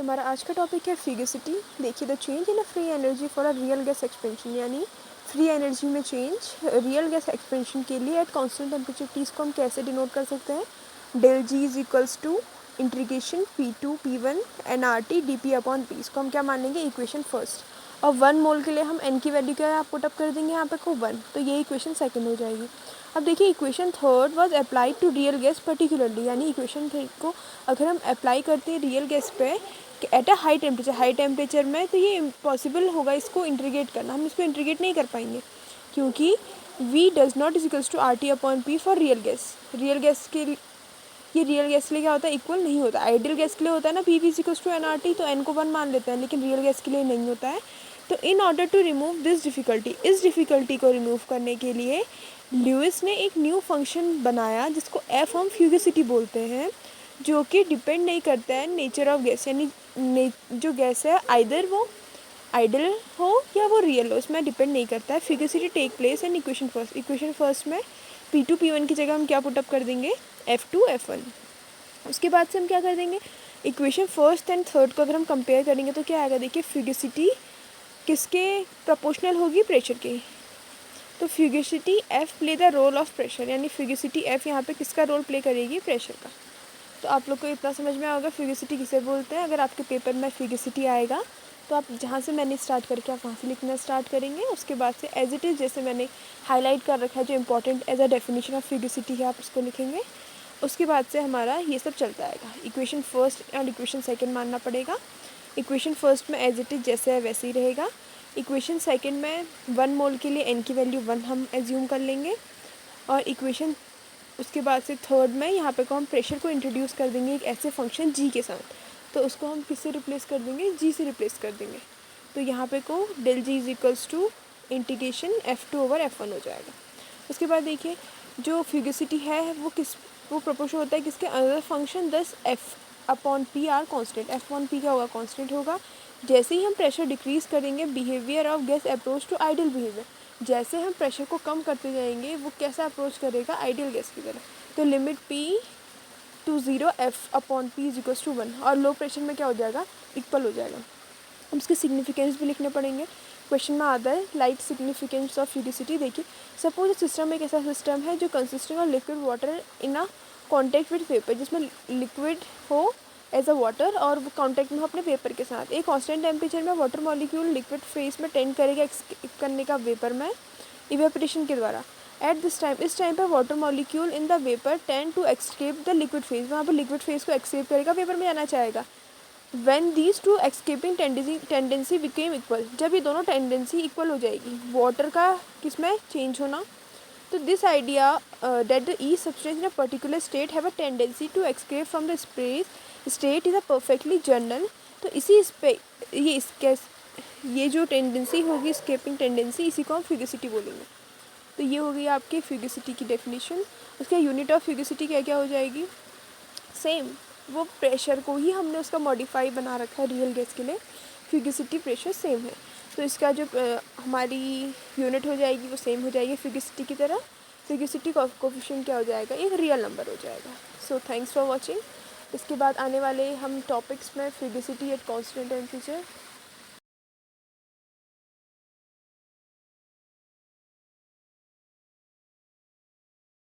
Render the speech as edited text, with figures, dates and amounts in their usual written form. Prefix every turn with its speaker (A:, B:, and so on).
A: हमारा आज का टॉपिक है फ्यूगिसिटी। देखिए, the change in a free energy for a real gas expansion, यानी फ्री एनर्जी में चेंज रियल गैस एक्सपेंशन के लिए एट कांस्टेंट टेम्परेचर टी को हम कैसे डिनोट कर सकते हैं। Del G is equals to integration P2 P1 nRT dP upon P. इसको हम क्या मान लेंगे, इक्वेशन फर्स्ट। और 1 मोल के लिए हम n की वैल्यू क्या पुटअप कर देंगे यहाँ पे को 1, तो ये इक्वेशन सेकंड हो जाएगी। अब देखिए, equation third was applied to real gas particularly, यानी इक्वेशन थर्ड को अगर हम अप्लाई करते हैं रियल गैस पे एट अ हाई टेम्परेचर में, तो ये इम्पॉसिबल होगा इसको इंटीग्रेट करना। हम इसको इंटीग्रेट नहीं कर पाएंगे क्योंकि V does not is equals to RT upon P for real gas. Real gas के ये रियल गैस के लिए क्या होता है, इक्वल नहीं होता। आइडियल गैस के लिए होता है ना, PV is equals to nRT, तो n को 1 मान लेते हैं, लेकिन रियल गैस के लिए नहीं होता है। तो in order to remove this difficulty, इस डिफ़िकल्टी को रिमूव करने के लिए ल्यूइस ने एक न्यू फंक्शन बनाया जिसको एफ हम फ्यूगिसिटी बोलते हैं, जो कि डिपेंड नहीं करता है नेचर ऑफ गैस, यानी जो गैस है आइदर वो आइडल हो या वो रियल हो, इसमें डिपेंड नहीं करता है। Fugacity take place in equation first में P2 P1 की जगह हम क्या पुटअप कर देंगे, F2 F1। उसके बाद से हम क्या कर देंगे, इक्वेशन फर्स्ट एंड थर्ड को अगर हम कंपेयर करेंगे तो क्या आएगा, देखिए फ्यूगिसिटी किसके प्रोपोर्शनल होगी, प्रेशर के। तो fugacity F play the role of pressure, यानी फ्यूगिसिटी F यहाँ पे किसका रोल प्ले करेगी, प्रेशर का। तो आप लोग को इतना समझ में आएगा फ्यूगिसिटी किसे बोलते हैं। अगर आपके पेपर में फ्यूगिसिटी आएगा तो आप जहाँ से मैंने स्टार्ट करके आप वहाँ से लिखना स्टार्ट करेंगे। उसके बाद से एज इट इज़ जैसे मैंने हाईलाइट कर रखा है जो important as a definition of fugacity है, आप उसको लिखेंगे। उसके बाद से हमारा ये सब चलता आएगा। इक्वेशन फर्स्ट और इक्वेशन सेकंड मानना पड़ेगा। इक्वेशन फर्स्ट में एज इट इज़ जैसे है वैसे ही रहेगा। इक्वेशन सेकंड में 1 मोल के लिए n की वैल्यू 1 हम एज्यूम कर लेंगे। और इक्वेशन उसके बाद से थर्ड में यहाँ पे को हम प्रेशर को इंट्रोड्यूस कर देंगे एक ऐसे फंक्शन g के साथ, तो उसको हम किससे रिप्लेस कर देंगे, g से रिप्लेस कर देंगे। तो यहाँ पे को del G is equals to integration F2 over F1 हो जाएगा। उसके बाद देखिए, जो फ्यूगिसिटी है वो प्रोपोर्शन होता है किसके, another function, thus F upon P are constant. F1P क्या होगा, कॉन्स्टेंट होगा। जैसे ही हम प्रेशर डिक्रीज करेंगे, behaviour of gas approach to ideal behaviour, जैसे हम प्रेशर को कम करते जाएंगे वो कैसा अप्रोच करेगा, आइडियल गैस की तरह। तो limit P to 0 F upon P is equals to 1, और लो प्रेशर में क्या हो जाएगा, इक्वल हो जाएगा। हम इसके सिग्निफिकेंस भी लिखने पड़ेंगे। क्वेश्चन में आता है लाइट सिग्निफिकेंस ऑफ फ्यूगिसिटी। देखिए, सपोज सिस्टम एक ऐसा सिस्टम है जो consisting of liquid water in a contact with paper, जिसमें लिक्विड हो एज अ वाटर और वो कॉन्टैक्ट में हो अपने पेपर के साथ। एक कांस्टेंट टेम्परेचर में वाटर मॉलिक्यूल लिक्विड फेज में टेंड करेगा करने का वेपर में इवेपोरेशन के द्वारा। एट दिस टाइम, इस टाइम पर water molecule in the vapour tend to escape the liquid phase, वहाँ पर लिक्विड फेज को एक्सकेप करेगा, वेपर में जाना चाहेगा। When these two escaping tendency became equal, जब ये दोनों टेंडेंसी इक्वल हो जाएगी, वाटर का किसमें चेंज होना, तो this idea that the each substance in a particular state have a tendency to escape from the state is a perfectly general. तो इसी ये जो टेंडेंसी होगी, स्केपिंग टेंडेंसी, इसी को हम फ्यूगिसिटी बोलेंगे। तो ये हो गई आपकी फ्यूगिसिटी की डेफिनेशन। उसका यूनिट ऑफ फ्यूगिसिटी क्या क्या हो जाएगी, सेम, वो प्रेशर को ही हमने उसका मॉडिफाई बना रखा है रियल गैस के लिए, फ्यूगिसिटी प्रेशर सेम है। तो इसका जो हमारी यूनिट हो जाएगी वो सेम हो जाएगी फ्यूगिसिटी की तरह। फ्यूगिसिटी कोफिशिएंट क्या हो जाएगा, एक रियल नंबर हो जाएगा। So thanks for watching. इसके बाद आने वाले हम टॉपिक्स में फ्यूगिसिटी एट कांस्टेंट टेम्परेचर,